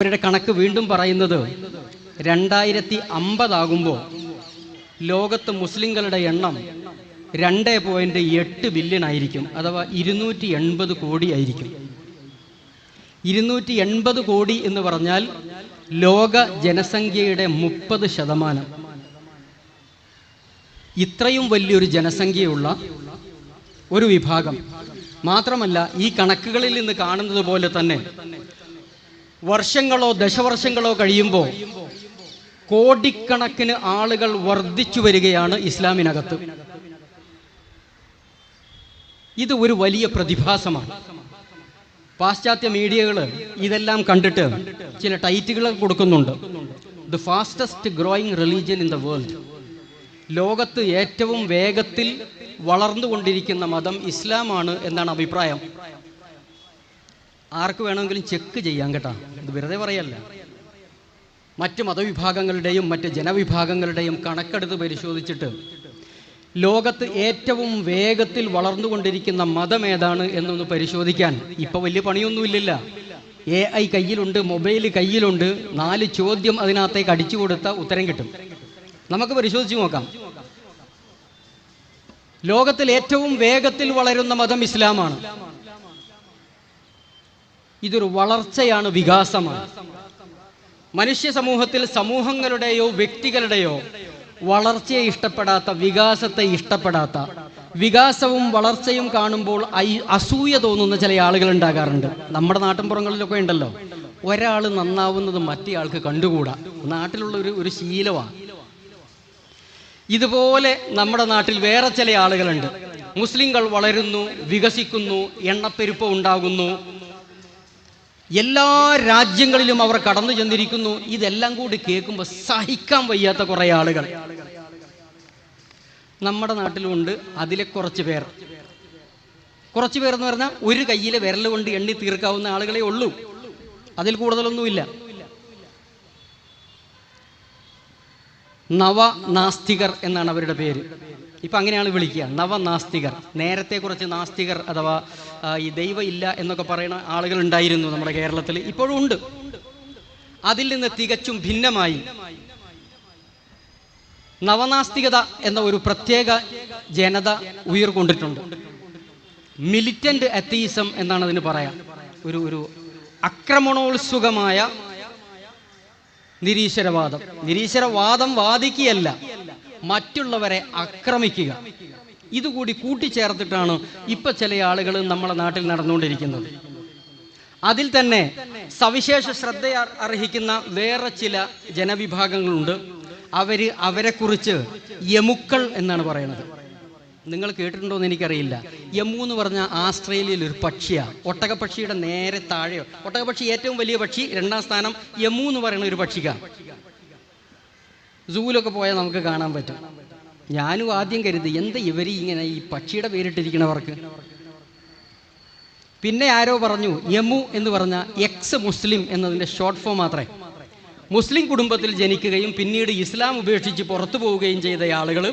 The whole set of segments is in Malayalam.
അവരുടെ കണക്ക് വീണ്ടും പറയുന്നത് 2050 ആകുമ്പോൾ ലോകത്ത് മുസ്ലിങ്ങളുടെ എണ്ണം 2.8 ബില്യൺ ആയിരിക്കും. അഥവാ 280 കോടി ആയിരിക്കും. 280 കോടി എന്ന് പറഞ്ഞാൽ ലോക ജനസംഖ്യയുടെ 30%. ഇത്രയും വലിയൊരു ജനസംഖ്യയുള്ള ഒരു വിഭാഗം മാത്രമല്ല, ഈ കണക്കുകളിൽ നിന്ന് കാണുന്നത് പോലെ തന്നെ വർഷങ്ങളോ ദശവർഷങ്ങളോ കഴിയുമ്പോൾ കോടിക്കണക്കിന് ആളുകൾ വർദ്ധിച്ചു വരികയാണ് ഇസ്ലാമിനകത്ത്. ഇത് ഒരു വലിയ പ്രതിഭാസമാണ്. പാശ്ചാത്യ മീഡിയകൾ ഇതെല്ലാം കണ്ടിട്ട് ചില ടൈറ്റുകൾ കൊടുക്കുന്നുണ്ട്. The fastest growing religion in the world. ലോകത്ത് ഏറ്റവും വേഗത്തിൽ വളർന്നുകൊണ്ടിരിക്കുന്ന മതം ഇസ്ലാമാണ് എന്നാണ് അഭിപ്രായം. ആർക്ക് വേണമെങ്കിലും ചെക്ക് ചെയ്യാം കേട്ടോ, ഇത് വെറുതെ പറയല്ല. മറ്റ് മതവിഭാഗങ്ങളുടെയും മറ്റ് ജനവിഭാഗങ്ങളുടെയും കണക്കെടുത്ത് പരിശോധിച്ചിട്ട് ലോകത്ത് ഏറ്റവും വേഗത്തിൽ വളർന്നുകൊണ്ടിരിക്കുന്ന മതം ഏതാണ് എന്നൊന്ന് പരിശോധിക്കാൻ ഇപ്പോൾ വലിയ പണിയൊന്നുമില്ല. AI കയ്യിലുണ്ട്, മൊബൈൽ കയ്യിലുണ്ട്. 4 ചോദ്യം അതിനകത്തേക്ക് അടിച്ചു കൊടുത്ത ഉത്തരം കിട്ടും. നമുക്ക് പരിശോധിച്ച് നോക്കാം. ലോകത്തിൽ ഏറ്റവും വേഗത്തിൽ വളരുന്ന മതം ഇസ്ലാമാണ്. ഇതൊരു വളർച്ചയാണ്, വികാസമാണ്. മനുഷ്യ സമൂഹത്തിൽ സമൂഹങ്ങളുടെയോ വ്യക്തികളുടെയോ വളർച്ചയെ ഇഷ്ടപ്പെടാത്ത, വികാസത്തെ ഇഷ്ടപ്പെടാത്ത, വികാസവും വളർച്ചയും കാണുമ്പോൾ അസൂയ തോന്നുന്ന ചില ആളുകൾ ഉണ്ടാകാറുണ്ട്. നമ്മുടെ നാട്ടിൻപുറങ്ങളിലൊക്കെ ഉണ്ടല്ലോ, ഒരാൾ നന്നാവുന്നത് മറ്റേ ആൾക്ക് കണ്ടുകൂടാ. നാട്ടിലുള്ള ഒരു ശീലമാണ്. ഇതുപോലെ നമ്മുടെ നാട്ടിൽ വേറെ ചില ആളുകളുണ്ട്. മുസ്ലിങ്ങൾ വളരുന്നു, വികസിക്കുന്നു, എണ്ണപ്പെരുപ്പം ഉണ്ടാകുന്നു, എല്ലാ രാജ്യങ്ങളിലും അവർ കടന്നു ചെന്നിരിക്കുന്നു. ഇതെല്ലാം കൂടി കേൾക്കുമ്പോൾ സഹിക്കാൻ വയ്യാത്ത കുറേ ആളുകൾ നമ്മുടെ നാട്ടിലുണ്ട്. അതിലെ കുറച്ച് പേർ എന്ന് പറഞ്ഞാൽ ഒരു കയ്യിലെ വിരൽ കൊണ്ട് എണ്ണി തീർക്കാവുന്ന ആളുകളെ ഉള്ളൂ. അതിൽ കൂടുതലൊന്നുമില്ല. നവനാസ്തികർ എന്നാണ് അവരുടെ പേര്. ഇപ്പം അങ്ങനെയാണ് വിളിക്കുക, നവനാസ്തികർ. നേരത്തെ കുറച്ച് നാസ്തികർ അഥവാ ഈ ദൈവം ഇല്ല എന്നൊക്കെ പറയുന്ന ആളുകൾ ഉണ്ടായിരുന്നു നമ്മുടെ കേരളത്തിൽ, ഇപ്പോഴും ഉണ്ട്. അതിൽ നിന്ന് തികച്ചും ഭിന്നമായി നവനാസ്തികത എന്ന ഒരു പ്രത്യേക ജനത ഉയർക്കൊണ്ടിട്ടുണ്ട്. മിലിറ്റന്റ് അത്തീസം എന്നാണ് അതിന് പറയാം. ഒരു ആക്രമണോത്സുകമായ നിരീശ്വരവാദം വാദിക്കുകയല്ല, മറ്റുള്ളവരെ ആക്രമിക്കുക. ഇതുകൂടി കൂട്ടിച്ചേർത്തിട്ടാണ് ഇപ്പൊ ചില ആളുകൾ നമ്മുടെ നാട്ടിൽ നടന്നുകൊണ്ടിരിക്കുന്നത്. അതിൽ തന്നെ സവിശേഷ ശ്രദ്ധ അർഹിക്കുന്ന വേറെ ചില ജനവിഭാഗങ്ങളുണ്ട്. അവരെക്കുറിച്ച് യമുക്കൾ എന്നാണ് പറയുന്നത്. നിങ്ങൾ കേട്ടിട്ടുണ്ടോ എന്ന് എനിക്കറിയില്ല. യമു എന്ന് പറഞ്ഞാൽ ആസ്ട്രേലിയയിൽ ഒരു പക്ഷിയാണ്. ഒട്ടകപ്പക്ഷിയുടെ നേരെ താഴെയോ. ഒട്ടകപ്പക്ഷി ഏറ്റവും വലിയ പക്ഷി, 2ാം സ്ഥാനം യമു എന്ന് പറയുന്ന ഒരു പക്ഷിക്കാണ്. സൂവിലൊക്കെ പോയാൽ നമുക്ക് കാണാൻ പറ്റും. ഞാനും ആദ്യം കരുതി എന്താ ഇവർ ഇങ്ങനെ ഈ പക്ഷിയുടെ പേരിട്ടിരിക്കണവർക്ക്. പിന്നെ ആരോ പറഞ്ഞു യമു എന്ന് പറഞ്ഞാൽ എക്സ് മുസ്ലിം എന്നതിൻ്റെ ഷോർട്ട് ഫോം മാത്രമേ. മുസ്ലിം കുടുംബത്തിൽ ജനിക്കുകയും പിന്നീട് ഇസ്ലാം ഉപേക്ഷിച്ച് പുറത്തു പോവുകയും ചെയ്ത ആളുകൾ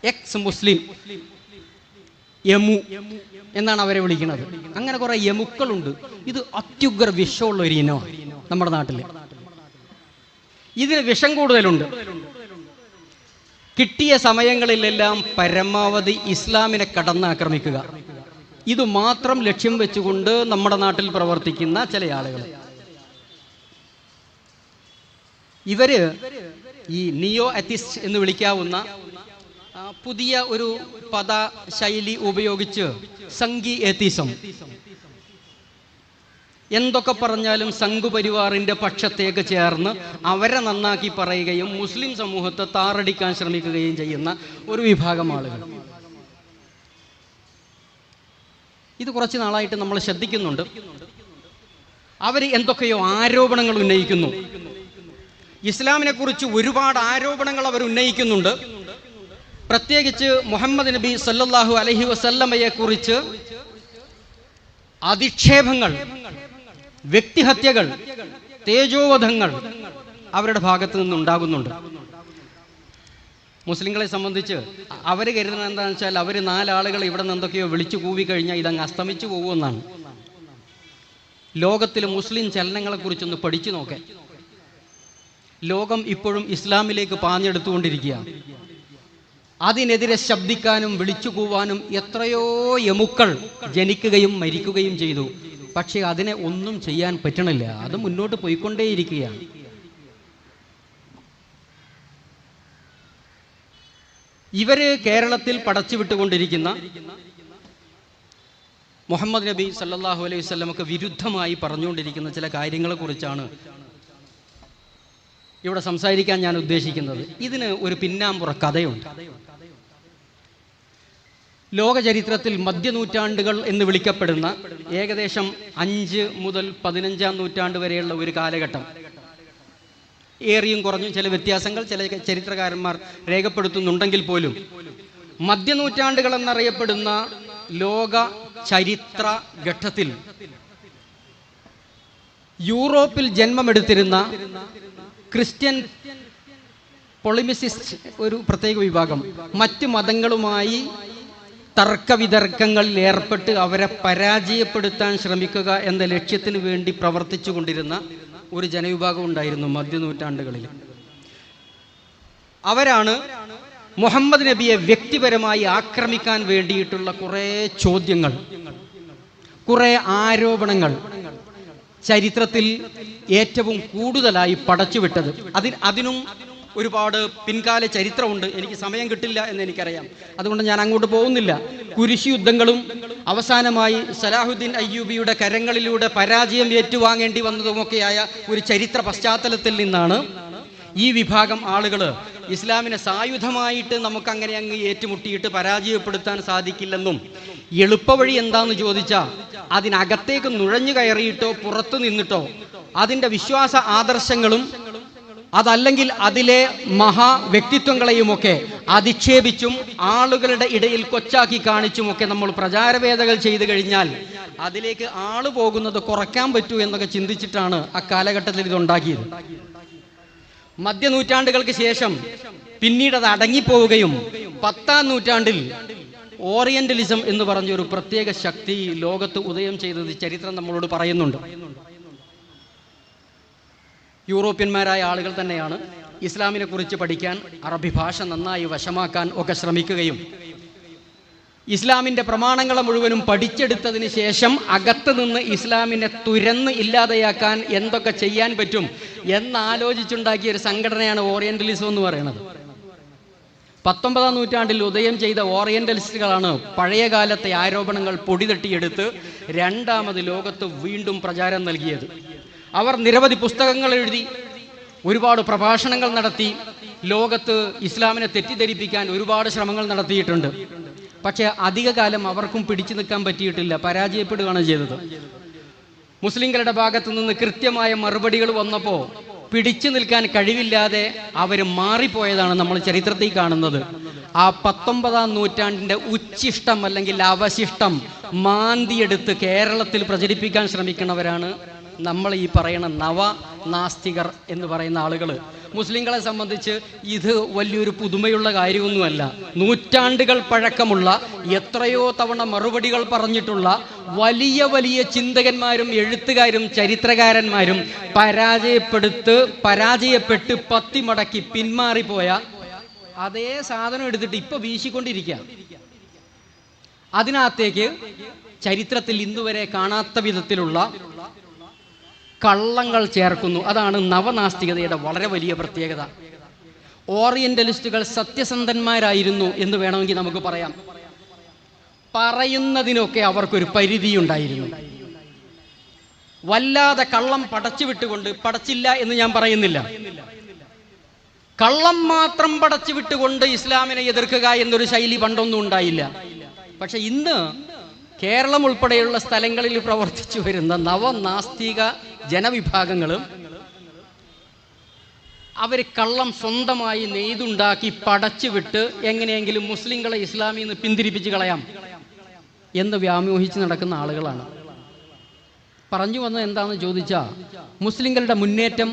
എക്സ് മുസ്ലിം, യമു എന്നാണ് അവരെ വിളിക്കുന്നത്. അങ്ങനെ കുറെ യമുക്കളുണ്ട്. ഇത് അത്യുഗ്ര വിഷമുള്ള ഒരു ഇനമാണ് നമ്മുടെ നാട്ടിൽ. ഇതിന് വിഷം കൂടുതലുണ്ട്. കിട്ടിയ സമയങ്ങളിലെല്ലാം പരമാവധി ഇസ്ലാമിനെ കടന്നാക്രമിക്കുക, ഇത് മാത്രം ലക്ഷ്യം വെച്ചുകൊണ്ട് നമ്മുടെ നാട്ടിൽ പ്രവർത്തിക്കുന്ന ചില ആളുകൾ. ഇവര് ഈ നിയോ അത്തിസ്റ്റ് എന്ന് വിളിക്കാവുന്ന പുതിയ ഒരു പദശൈലി ഉപയോഗിച്ച് സംഘി എത്തിസം, എന്തൊക്കെ പറഞ്ഞാലും സംഘുപരിവാറിന്റെ പക്ഷത്തേക്ക് ചേർന്ന് അവരെ നന്നാക്കി പറയുകയും മുസ്ലിം സമൂഹത്തെ താറടിക്കാൻ ശ്രമിക്കുകയും ചെയ്യുന്ന ഒരു വിഭാഗം ആളുകൾ. ഇത് കുറച്ച് നാളായിട്ട് നമ്മൾ ശ്രദ്ധിക്കുന്നുണ്ട്. അവർ എന്തൊക്കെയോ ആരോപണങ്ങൾ ഉന്നയിക്കുന്നു. ഇസ്ലാമിനെ കുറിച്ച് ഒരുപാട് ആരോപണങ്ങൾ അവർ ഉന്നയിക്കുന്നുണ്ട്. പ്രത്യേകിച്ച് മുഹമ്മദ് നബി സല്ലല്ലാഹു അലൈഹി വസല്ലമയെ കുറിച്ച് അധിക്ഷേപങ്ങൾ, വ്യക്തിഹത്യകൾ, തേജോവധങ്ങൾ അവരുടെ ഭാഗത്ത് നിന്നുണ്ടാകുന്നുണ്ട്. മുസ്ലിങ്ങളെ സംബന്ധിച്ച് അവർ കരുതുന്നത് എന്താണെന്ന് വെച്ചാൽ അവർ 4 ആളുകൾ ഇവിടെ നിന്ന് എന്തൊക്കെയോ വിളിച്ചു കൂവി കഴിഞ്ഞാൽ ഇതങ്ങ് അസ്തമിച്ചു പോകുമെന്നാണ്. ലോകത്തിലെ മുസ്ലിം ചലനങ്ങളെക്കുറിച്ചൊന്ന് പഠിച്ചു നോക്കാൻ. ലോകം ഇപ്പോഴും ഇസ്ലാമിലേക്ക് പാഞ്ഞെടുത്തുകൊണ്ടിരിക്കുകയാണ്. അതിനെതിരെ ശബ്ദിക്കാനും വിളിച്ചു കൂവാനും എത്രയോ എമുക്കൾ ജനിക്കുകയും മരിക്കുകയും ചെയ്തു. പക്ഷെ അതിനെ ഒന്നും ചെയ്യാൻ പറ്റണില്ല. അത് മുന്നോട്ട് പോയിക്കൊണ്ടേയിരിക്കുകയാണ്. ഇവര് കേരളത്തിൽ പടച്ചുവിട്ടുകൊണ്ടിരിക്കുന്ന മുഹമ്മദ് നബി സല്ലല്ലാഹു അലൈഹി വസല്ലമക്ക് വിരുദ്ധമായി പറഞ്ഞുകൊണ്ടിരിക്കുന്ന ചില കാര്യങ്ങളെ കുറിച്ചാണ് ഇവിടെ സംസാരിക്കാൻ ഞാൻ ഉദ്ദേശിക്കുന്നത്. ഇതിന് ഒരു പിന്നാമ്പുറ കഥയുണ്ട്. ലോക ചരിത്രത്തിൽ മധ്യനൂറ്റാണ്ടുകൾ എന്ന് വിളിക്കപ്പെടുന്ന ഏകദേശം 5 മുതൽ 15 നൂറ്റാണ്ട് വരെയുള്ള ഒരു കാലഘട്ടം, ഏറിയും കുറഞ്ഞും ചില വ്യത്യാസങ്ങൾ ചില ചരിത്രകാരന്മാർ രേഖപ്പെടുത്തുന്നുണ്ടെങ്കിൽ പോലും മധ്യനൂറ്റാണ്ടുകൾ എന്നറിയപ്പെടുന്ന ലോക ചരിത്ര ഘട്ടത്തിൽ യൂറോപ്പിൽ ജന്മമെടുത്തിരുന്ന ക്രിസ്ത്യൻ പൊളിമിസിസ്റ്റ് ഒരു പ്രത്യേക വിഭാഗം മറ്റ് മതങ്ങളുമായി തർക്കവിതർക്കങ്ങളിൽ ഏർപ്പെട്ട് അവരെ പരാജയപ്പെടുത്താൻ ശ്രമിക്കുക എന്ന ലക്ഷ്യത്തിന് വേണ്ടി പ്രവർത്തിച്ചു കൊണ്ടിരുന്ന ഒരു ജനവിഭാഗം ഉണ്ടായിരുന്നു മധ്യനൂറ്റാണ്ടുകളിൽ. അവരാണ് മുഹമ്മദ് നബിയെ വ്യക്തിപരമായി ആക്രമിക്കാൻ വേണ്ടിയിട്ടുള്ള കുറേ ചോദ്യങ്ങൾ, കുറേ ആരോപണങ്ങൾ ചരിത്രത്തിൽ ഏറ്റവും കൂടുതലായി പടച്ചുവിട്ടത്. അതിനും ഒരുപാട് പിൻകാല ചരിത്രമുണ്ട്. എനിക്ക് സമയം കിട്ടില്ല എന്ന് എനിക്കറിയാം, അതുകൊണ്ട് ഞാൻ അങ്ങോട്ട് പോകുന്നില്ല. കുരിശ് യുദ്ധങ്ങളും അവസാനമായി സലാഹുദ്ദീൻ അയ്യൂബിയുടെ കരങ്ങളിലൂടെ പരാജയം ഏറ്റുവാങ്ങേണ്ടി വന്നതുമൊക്കെയായ ഒരു ചരിത്ര പശ്ചാത്തലത്തിൽ നിന്നാണ് ഈ വിഭാഗം ആളുകൾ ഇസ്ലാമിനെ സായുധമായിട്ട് നമുക്കങ്ങനെ അങ്ങ് ഏറ്റുമുട്ടിയിട്ട് പരാജയപ്പെടുത്താൻ സാധിക്കില്ലെന്നും എളുപ്പവഴി എന്താന്ന് ചോദിച്ചാൽ അതിനകത്തേക്ക് നുഴഞ്ഞു കയറിയിട്ടോ പുറത്തു നിന്നിട്ടോ അതിൻ്റെ വിശ്വാസ ആദർശങ്ങളും അതല്ലെങ്കിൽ അതിലെ മഹാ വ്യക്തിത്വങ്ങളെയുമൊക്കെ അധിക്ഷേപിച്ചും ആളുകളുടെ ഇടയിൽ കൊച്ചാക്കി കാണിച്ചുമൊക്കെ നമ്മൾ പ്രചാരവേദകൾ ചെയ്തു കഴിഞ്ഞാൽ അതിലേക്ക് ആള് പോകുന്നത് കുറയ്ക്കാൻ പറ്റൂ എന്നൊക്കെ ചിന്തിച്ചിട്ടാണ് ആ കാലഘട്ടത്തിൽ ഇതുണ്ടാക്കിയത്. മധ്യനൂറ്റാണ്ടുകൾക്ക് ശേഷം പിന്നീട് അത് അടങ്ങിപ്പോവുകയും 10-ാം നൂറ്റാണ്ടിൽ ഓറിയന്റലിസം എന്ന് പറഞ്ഞ ഒരു പ്രത്യേക ശക്തി ലോകത്ത് ഉദയം ചെയ്തത് ചരിത്രം നമ്മളോട് പറയുന്നുണ്ട്. യൂറോപ്യന്മാരായ ആളുകൾ തന്നെയാണ് ഇസ്ലാമിനെ കുറിച്ച് പഠിക്കാൻ, അറബി ഭാഷ നന്നായി വശമാക്കാൻ ഒക്കെ ശ്രമിക്കുകയും ഇസ്ലാമിൻ്റെ പ്രമാണങ്ങളെ മുഴുവനും പഠിച്ചെടുത്തതിന് ശേഷം അകത്ത് നിന്ന് ഇസ്ലാമിനെ തുരന്ന് ഇല്ലാതെയാക്കാൻ എന്തൊക്കെ ചെയ്യാൻ പറ്റും എന്നാലോചിച്ചുണ്ടാക്കിയ ഒരു സംഘടനയാണ് ഓറിയന്റലിസം എന്ന് പറയുന്നത്. 19-ാം നൂറ്റാണ്ടിൽ ഉദയം ചെയ്ത ഓറിയന്റലിസ്റ്റുകളാണ് പഴയകാലത്തെ ആരോപണങ്ങൾ പൊടിതട്ടിയെടുത്ത് രണ്ടാമത് ലോകത്ത് വീണ്ടും പ്രചാരം നൽകിയത്. അവർ നിരവധി പുസ്തകങ്ങൾ എഴുതി, ഒരുപാട് പ്രഭാഷണങ്ങൾ നടത്തി, ലോകത്ത് ഇസ്ലാമിനെ തെറ്റിദ്ധരിപ്പിക്കാൻ ഒരുപാട് ശ്രമങ്ങൾ നടത്തിയിട്ടുണ്ട്. പക്ഷേ അധികകാലം അവർക്കും പിടിച്ചു നിൽക്കാൻ പറ്റിയിട്ടില്ല, പരാജയപ്പെടുകയാണ് ചെയ്തത്. മുസ്ലിങ്ങളുടെ ഭാഗത്തു നിന്ന് കൃത്യമായ മറുപടികൾ വന്നപ്പോൾ പിടിച്ചു നിൽക്കാൻ കഴിവില്ലാതെ അവർ മാറിപ്പോയതാണ് നമ്മൾ ചരിത്രത്തിൽ കാണുന്നത്. ആ 19-ാം നൂറ്റാണ്ടിൻ്റെ ഉച്ഛിഷ്ടം അല്ലെങ്കിൽ അവശിഷ്ടം മാന്തിയെടുത്ത് കേരളത്തിൽ പ്രചരിപ്പിക്കാൻ ശ്രമിക്കുന്നവരാണ് നമ്മൾ ഈ പറയുന്ന നവനാസ്തികർ എന്ന് പറയുന്ന ആളുകൾ. മുസ്ലിങ്ങളെ സംബന്ധിച്ച് ഇത് വലിയൊരു പുതുമയുള്ള കാര്യമൊന്നുമല്ല. നൂറ്റാണ്ടുകൾ പഴക്കമുള്ള, എത്രയോ തവണ മറുപടികൾ പറഞ്ഞിട്ടുള്ള വലിയ വലിയ ചിന്തകന്മാരും എഴുത്തുകാരും ചരിത്രകാരന്മാരും പരാജയപ്പെട്ട് പത്തിമടക്കി പിന്മാറിപ്പോയ അതേ സാധനം എടുത്തിട്ട് ഇപ്പൊ വീശിക്കൊണ്ടിരിക്കുക. അതിനകത്തേക്ക് ചരിത്രത്തിൽ ഇന്നുവരെ കാണാത്ത വിധത്തിലുള്ള കള്ളങ്ങൾ ചേർക്കുന്നു. അതാണ് നവനാസ്തികതയുടെ വളരെ വലിയ പ്രത്യേകത. ഓറിയന്റലിസ്റ്റുകൾ സത്യസന്ധന്മാരായിരുന്നു എന്ന് വേണമെങ്കിൽ നമുക്ക് പറയാം. പറയുന്നതിനൊക്കെ അവർക്കൊരു പരിധിയുണ്ടായിരുന്നു. വല്ലാതെ കള്ളം പടച്ചു വിട്ടുകൊണ്ട്, പടച്ചില്ല എന്ന് ഞാൻ പറയുന്നില്ല, കള്ളം മാത്രം പടച്ചു വിട്ടുകൊണ്ട് ഇസ്ലാമിനെ എതിർക്കുക എന്നൊരു ശൈലി പണ്ടൊന്നും ഉണ്ടായില്ല. പക്ഷെ ഇന്ന് കേരളം ഉൾപ്പെടെയുള്ള സ്ഥലങ്ങളിൽ പ്രവർത്തിച്ചു വരുന്ന നവനാസ്തിക ജനവിഭാഗങ്ങളും അവർ കള്ളം സ്വന്തമായി നെയ്തുണ്ടാക്കി പടച്ചുവിട്ട് എങ്ങനെയെങ്കിലും മുസ്ലിങ്ങളെ ഇസ്ലാമിൽ നിന്ന് പിന്തിരിപ്പിച്ച് കളയാം എന്ന് വ്യാമോഹിച്ച് നടക്കുന്ന ആളുകളാണ്. പറഞ്ഞു വന്നത് എന്താണെന്ന് ചോദിച്ചാൽ, മുസ്ലിങ്ങളുടെ മുന്നേറ്റം,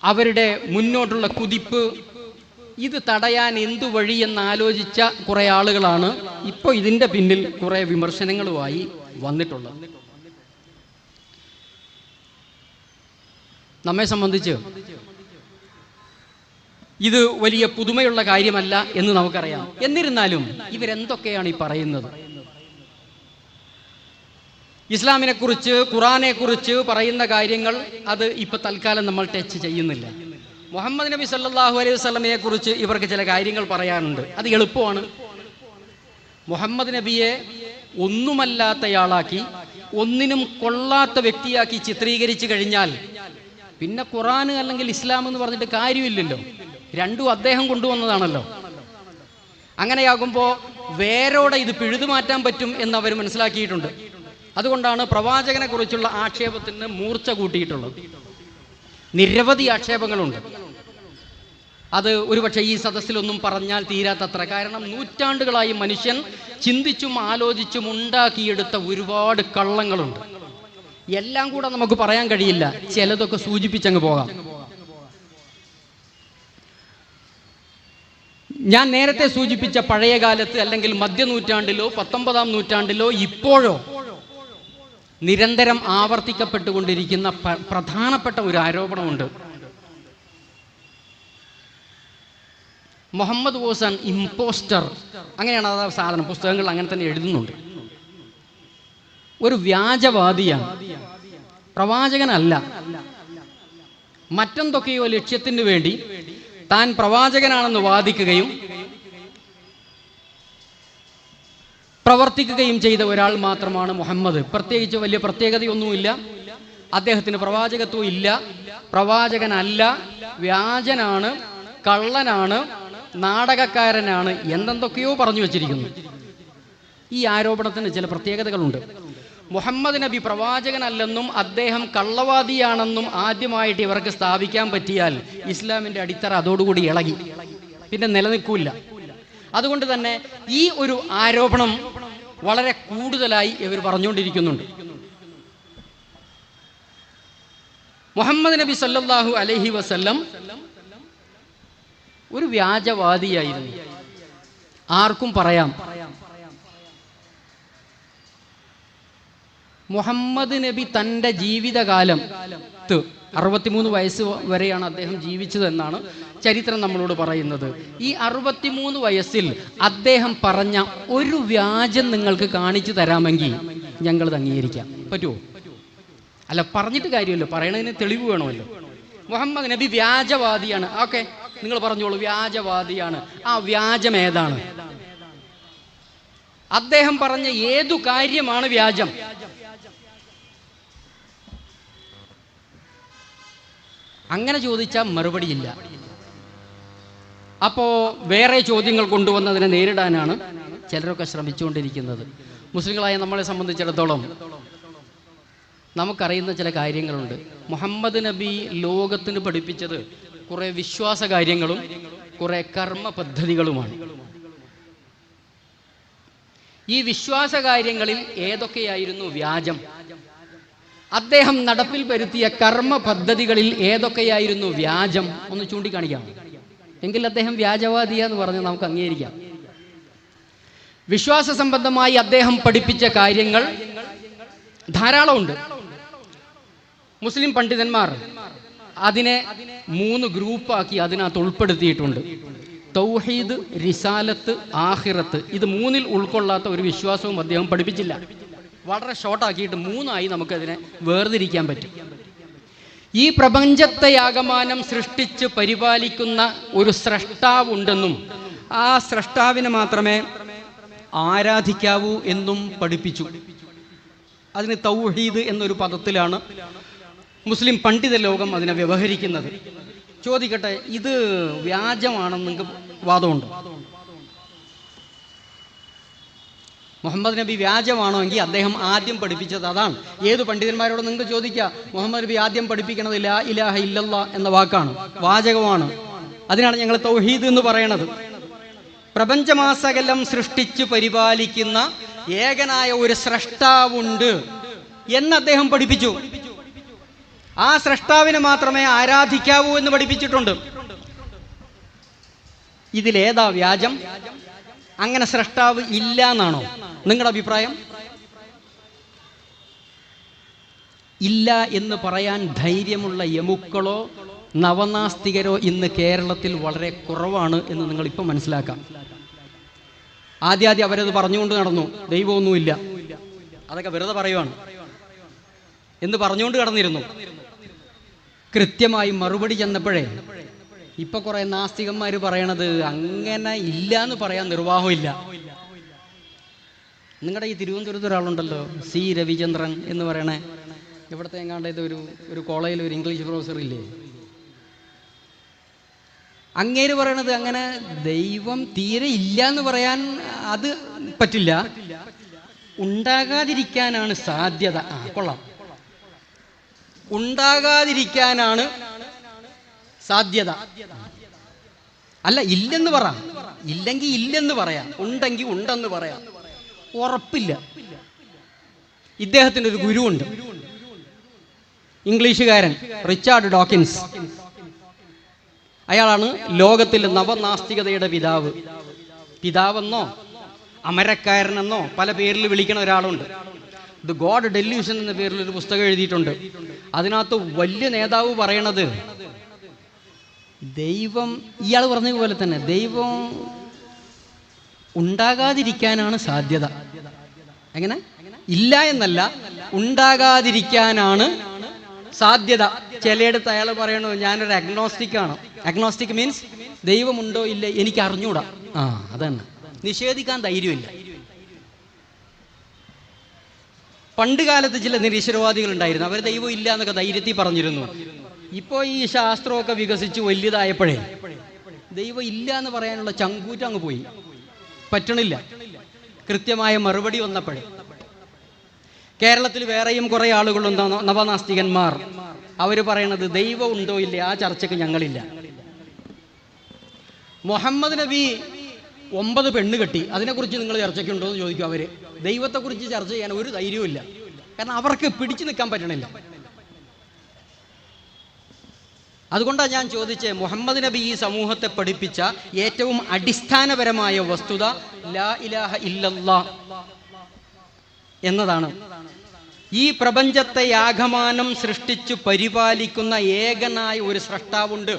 അവരുടെ മുന്നോട്ടുള്ള കുതിപ്പ്, ഇത് തടയാൻ എന്തു വഴി എന്നാലോചിച്ച കുറേ ആളുകളാണ് ഇപ്പോൾ ഇതിൻ്റെ പിന്നിൽ കുറേ വിമർശനങ്ങളുമായി വന്നിട്ടുള്ളത്. നമ്മെ സംബന്ധിച്ച് ഇത് വലിയ പുതുമയുള്ള കാര്യമല്ല എന്ന് നമുക്കറിയാം. എന്നിരുന്നാലും ഇവരെന്തൊക്കെയാണ് ഈ പറയുന്നത്? ഇസ്ലാമിനെ കുറിച്ച്, ഖുറാനെ കുറിച്ച് പറയുന്ന കാര്യങ്ങൾ അത് ഇപ്പൊ തൽക്കാലം നമ്മൾ ടച്ച് ചെയ്യുന്നില്ല. മുഹമ്മദ് നബി സല്ലല്ലാഹു അലൈഹി വസല്ലമയെ കുറിച്ച് ഇവർക്ക് ചില കാര്യങ്ങൾ പറയാനുണ്ട്. അത് എളുപ്പമാണ്. മുഹമ്മദ് നബിയെ ഒന്നുമല്ലാത്തയാളാക്കി, ഒന്നിനും കൊള്ളാത്ത വ്യക്തിയാക്കി ചിത്രീകരിച്ചു കഴിഞ്ഞാൽ പിന്നെ ഖുറാൻ അല്ലെങ്കിൽ ഇസ്ലാം എന്ന് പറഞ്ഞിട്ട് കാര്യമില്ലല്ലോ. രണ്ടും അദ്ദേഹം കൊണ്ടുവന്നതാണല്ലോ. അങ്ങനെയാകുമ്പോൾ വേരോടെ ഇത് പിഴുതു മാറ്റാൻ പറ്റും എന്ന് അവർ മനസ്സിലാക്കിയിട്ടുണ്ട്. അതുകൊണ്ടാണ് പ്രവാചകനെ കുറിച്ചുള്ള ആക്ഷേപത്തിന് മൂർച്ച കൂട്ടിയിട്ടുള്ളത്. നിരവധി ആക്ഷേപങ്ങളുണ്ട്. അത് ഒരുപക്ഷെ ഈ സദസ്സിലൊന്നും പറഞ്ഞാൽ തീരാത്തത്ര. കാരണം നൂറ്റാണ്ടുകളായി മനുഷ്യൻ ചിന്തിച്ചും ആലോചിച്ചും ഉണ്ടാക്കിയെടുത്ത ഒരുപാട് കള്ളങ്ങളുണ്ട്. എല്ലാം കൂടെ നമുക്ക് പറയാൻ കഴിയില്ല. ചിലതൊക്കെ സൂചിപ്പിച്ചങ്ങ് പോകാം. ഞാൻ നേരത്തെ സൂചിപ്പിച്ച പഴയ കാലത്ത് അല്ലെങ്കിൽ മധ്യനൂറ്റാണ്ടിലോ 19-ാം നൂറ്റാണ്ടിലോ ഇപ്പോഴോ നിരന്തരം ആവർത്തിക്കപ്പെട്ടുകൊണ്ടിരിക്കുന്ന പ്രധാനപ്പെട്ട ഒരു ആരോപണമുണ്ട്. Muhammad was an impostor. അങ്ങനെയാണ് ആ സാധനം. പുസ്തകങ്ങൾ അങ്ങനെ തന്നെ എഴുതുന്നുണ്ട്. ഒരു വ്യാജവാദിയാണ്, പ്രവാചകനല്ല. മറ്റെന്തൊക്കെയോ ലക്ഷ്യത്തിന് വേണ്ടി താൻ പ്രവാചകനാണെന്ന് വാദിക്കുകയും പ്രവർത്തിക്കുകയും ചെയ്ത ഒരാൾ മാത്രമാണ് മുഹമ്മദ്. പ്രത്യേകിച്ച് വലിയ പ്രത്യേകതയൊന്നുമില്ല. അദ്ദേഹത്തിന് പ്രവാചകത്വം ഇല്ല, പ്രവാചകനല്ല, വ്യാജനാണ്, കള്ളനാണ്, നാടകക്കാരനാണ്, എന്തെന്തൊക്കെയോ പറഞ്ഞു വച്ചിരിക്കുന്നു. ഈ ആരോപണത്തിന് ചില പ്രത്യേകതകളുണ്ട്. മുഹമ്മദ് നബി പ്രവാചകനല്ലെന്നും അദ്ദേഹം കള്ളവാദിയാണെന്നും ആദ്യമായിട്ട് ഇവർക്ക് സ്ഥാപിക്കാൻ പറ്റിയാൽ ഇസ്ലാമിന്റെ അടിത്തറ അതോടുകൂടി ഇളകി, പിന്നെ നിലനിൽക്കില്ല. അതുകൊണ്ട് തന്നെ ഈ ഒരു ആരോപണം വളരെ കൂടുതലായി ഇവർ പറഞ്ഞുകൊണ്ടിരിക്കുന്നുണ്ട്. മുഹമ്മദ് നബി സല്ലല്ലാഹു അലൈഹി വസല്ലം ഒരു വ്യാജവാദിയായിരുന്നു. ആർക്കും പറയാം. മുഹമ്മദ് നബി തൻ്റെ ജീവിതകാലം 63 വയസ്സ് വരെയാണ് അദ്ദേഹം ജീവിച്ചതെന്നാണ് ചരിത്രം നമ്മളോട് പറയുന്നത്. ഈ 63 വയസ്സിൽ അദ്ദേഹം പറഞ്ഞ ഒരു വ്യാജം നിങ്ങൾക്ക് കാണിച്ചു തരാമെങ്കിൽ ഞങ്ങളത് അംഗീകരിക്കാം. പറ്റുമോ? അല്ല, പറഞ്ഞിട്ട് കാര്യമല്ലോ, പറയണതിന് തെളിവ് വേണമല്ലോ. മുഹമ്മദ് നബി വ്യാജവാദിയാണ്. ഓക്കെ, നിങ്ങൾ പറഞ്ഞോളൂ, വ്യാജവാദിയാണ്. ആ വ്യാജം ഏതാണ്? അദ്ദേഹം പറഞ്ഞ ഏതു കാര്യമാണ് വ്യാജം? അങ്ങനെ ചോദിച്ചാൽ മറുപടിയില്ല. അപ്പോ വേറെ ചോദ്യങ്ങൾ കൊണ്ടുവന്നതിനെ നേരിടാനാണ് ചിലരൊക്കെ ശ്രമിച്ചുകൊണ്ടിരിക്കുന്നത്. മുസ്ലിങ്ങളായ നമ്മളെ സംബന്ധിച്ചിടത്തോളം നമുക്കറിയുന്ന ചില കാര്യങ്ങളുണ്ട്. മുഹമ്മദ് നബി ലോകത്തിന് പഠിപ്പിച്ചത് കുറെ വിശ്വാസ കാര്യങ്ങളും കുറെ കർമ്മ പദ്ധതികളുമാണ്. ഈ വിശ്വാസ കാര്യങ്ങളിൽ ഏതൊക്കെയായിരുന്നു വ്യാജം? അദ്ദേഹം നടപ്പിൽ വരുത്തിയ കർമ്മ പദ്ധതികളിൽ ഏതൊക്കെയായിരുന്നു വ്യാജം? ഒന്ന് ചൂണ്ടിക്കാണിക്കാം. എങ്കിൽ അദ്ദേഹം വ്യാജവാദിയാന്ന് പറഞ്ഞ് നമുക്ക് അംഗീകരിക്കാം. വിശ്വാസ സംബന്ധമായി അദ്ദേഹം പഠിപ്പിച്ച കാര്യങ്ങൾ ധാരാളമുണ്ട്. മുസ്ലിം പണ്ഡിതന്മാർ അതിനെ 3 ഗ്രൂപ്പാക്കി അതിനകത്ത് ഉൾപ്പെടുത്തിയിട്ടുണ്ട്. തൗഹീദ്, റിസാലത്ത്, ആഖിറത്ത്. ഇത് 3-ൽ ഉൾക്കൊള്ളാത്ത ഒരു വിശ്വാസവും അദ്ദേഹം പഠിപ്പിച്ചില്ല. വളരെ ഷോർട്ടാക്കിയിട്ട് 3ആയി നമുക്കതിനെ വേർതിരിക്കാൻ പറ്റും. ഈ പ്രപഞ്ചത്തെയാകമാനം സൃഷ്ടിച്ച് പരിപാലിക്കുന്ന ഒരു സ്രഷ്ടാവുണ്ടെന്നും ആ സ്രഷ്ടാവിനെ മാത്രമേ ആരാധിക്കാവൂ എന്നും പഠിപ്പിച്ചു. അതിന് തൗഹീദ് എന്നൊരു പദത്തിലാണ് മുസ്ലിം പണ്ഡിത ലോകം അതിനെ വ്യവഹരിക്കുന്നത്. ചോദിക്കട്ടെ, ഇത് വ്യാജമാണെന്ന് നിങ്ങൾക്ക് വാദമുണ്ടോ? മുഹമ്മദ് നബി വ്യാജമാണോ എങ്കിൽ അദ്ദേഹം ആദ്യം പഠിപ്പിച്ചത് അതാണ്. ഏത് പണ്ഡിതന്മാരോട് നിങ്ങൾക്ക് ചോദിക്കുക, മുഹമ്മദ് നബി ആദ്യം പഠിപ്പിക്കണത് ലാ ഇലാഹ ഇല്ലല്ലാഹ് എന്ന വാക്കാണ്, വാചകമാണ്. അതിനാണ് ഞങ്ങൾ തൗഹീദ് എന്ന് പറയണത്. പ്രപഞ്ചമാസകലം സൃഷ്ടിച്ച് പരിപാലിക്കുന്ന ഏകനായ ഒരു സ്രഷ്ടാവുണ്ട് എന്ന് അദ്ദേഹം പഠിപ്പിച്ചു. ആ സ്രഷ്ടാവിനെ മാത്രമേ ആരാധിക്കാവൂ എന്ന് പഠിപ്പിച്ചിട്ടുണ്ട്. ഇതിലേതാ വ്യാജം? അങ്ങനെ സ്രഷ്ടാവ് ഇല്ല എന്നാണോ നിങ്ങളുടെ അഭിപ്രായം? ഇല്ല എന്ന് പറയാൻ ധൈര്യമുള്ള യമുക്കളോ നവനാസ്തികരോ ഇന്ന് കേരളത്തിൽ വളരെ കുറവാണ് എന്ന് നിങ്ങൾ ഇപ്പം മനസ്സിലാക്കാം. ആദ്യം അവരത് പറഞ്ഞുകൊണ്ട് നടന്നു, ദൈവമൊന്നുമില്ല, അതൊക്കെ വെറുതെ പറയുവാണ് എന്ന് പറഞ്ഞുകൊണ്ട് കടന്നിരുന്നു. കൃത്യമായി മറുപടി ചെന്നപ്പോഴേ ഇപ്പൊ കുറെ നാസ്തികന്മാർ പറയണത് അങ്ങനെ ഇല്ല എന്ന് പറയാൻ നിർവാഹമില്ല. നിങ്ങളുടെ ഈ തിരുവനന്തപുരത്ത് ഒരാളുണ്ടല്ലോ, സി രവിചന്ദ്രൻ എന്ന് പറയണേ, ഇവിടുത്തെ എങ്ങാണ്ടത് ഒരു കോളേജിൽ ഒരു ഇംഗ്ലീഷ് പ്രൊഫസർ ഇല്ലേ, അങ്ങേര് പറയണത് അങ്ങനെ ദൈവം തീരെ ഇല്ല എന്ന് പറയാൻ അത് പറ്റില്ല, ഉണ്ടാകാതിരിക്കാനാണ് സാധ്യത. കൊള്ളാം, ഉണ്ടാകാതിരിക്കാനാണ് സാധ്യത. അല്ല, ഇല്ലെന്ന് പറ, ഇല്ലെങ്കിൽ ഇല്ലെന്ന് പറയാം, ഉണ്ടെങ്കിൽ ഉണ്ടെന്ന് പറയാം, ഉറപ്പില്ല. ഇദ്ദേഹത്തിൻ്റെ ഒരു ഗുരുവുണ്ട്, ഇംഗ്ലീഷുകാരൻ റിച്ചാർഡ് ഡോക്കിൻസ്. അയാളാണ് ലോകത്തിൽ നവനാസ്തികതയുടെ പിതാവ്. പിതാവെന്നോ അമരക്കാരനെന്നോ പല പേരിൽ വിളിക്കണ ഒരാളുണ്ട്. ദ ഗോഡ് ഡെല്യൂഷൻ എന്ന പേരിൽ ഒരു പുസ്തകം എഴുതിയിട്ടുണ്ട്. അതിനകത്ത് വലിയ നേതാവ് പറയണത് ദൈവം, ഇയാൾ പറഞ്ഞ പോലെ തന്നെ, ദൈവം ഉണ്ടാകാതിരിക്കാനാണ് സാധ്യത. എങ്ങനെ? ഇല്ല എന്നല്ല, ഉണ്ടാകാതിരിക്കാനാണ് സാധ്യത. ചിലയിടത്ത് അയാൾ പറയണു ഞാനൊരു അഗ്നോസ്റ്റിക് ആണ്. അഗ്നോസ്റ്റിക് മീൻസ് ദൈവമുണ്ടോ ഇല്ല എനിക്ക് അറിഞ്ഞൂടാ. അതന്നെ, നിഷേധിക്കാൻ ധൈര്യമില്ല. പണ്ട് കാലത്ത് ചില നിരീശ്വരവാദികൾ ഉണ്ടായിരുന്നു, അവർ ദൈവം ഇല്ല എന്നൊക്കെ ധൈര്യത്തിൽ പറഞ്ഞിരുന്നു. ഇപ്പോൾ ഈ ശാസ്ത്രമൊക്കെ വികസിച്ച് വലിയതായപ്പോഴേ ദൈവം ഇല്ല എന്ന് പറയാനുള്ള ചങ്കൂറ്റം അങ്ങ് പോയി, പറ്റണില്ല. കൃത്യമായ മറുപടി വന്നപ്പോഴേ കേരളത്തിൽ വേറെയും കുറെ ആളുകളുണ്ട്, നവനാസ്തികന്മാർ. അവർ പറയണത് ദൈവം ഉണ്ടോ ഇല്ലേ ആ ചർച്ചയ്ക്ക് ഞങ്ങളില്ല. മുഹമ്മദ് നബി 9 പെണ്ണ് കെട്ടി, അതിനെക്കുറിച്ച് നിങ്ങൾ ചർച്ചയ്ക്കുണ്ടോ എന്ന് ചോദിക്കും. അവര് ദൈവത്തെക്കുറിച്ച് ചർച്ച ചെയ്യാൻ ഒരു ധൈര്യവും ഇല്ല, കാരണം അവർക്ക് പിടിച്ചു നിൽക്കാൻ പറ്റണില്ല. അതുകൊണ്ടാണ് ഞാൻ ചോദിച്ചേ, മുഹമ്മദ് നബി ഈ സമൂഹത്തെ പഠിപ്പിച്ച ഏറ്റവും അടിസ്ഥാനപരമായ വസ്തുത ലാ ഇലാഹ ഇല്ലല്ലാഹ് എന്നതാണ്. ഈ പ്രപഞ്ചത്തെ ആകമാനം സൃഷ്ടിച്ചു പരിപാലിക്കുന്ന ഏകനായ ഒരു സ്രഷ്ടാവുണ്ട്,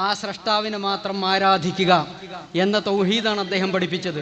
ആ സ്രഷ്ടാവിനെ മാത്രം ആരാധിക്കുക എന്ന തൗഹീദാണ് അദ്ദേഹം പഠിപ്പിച്ചത്.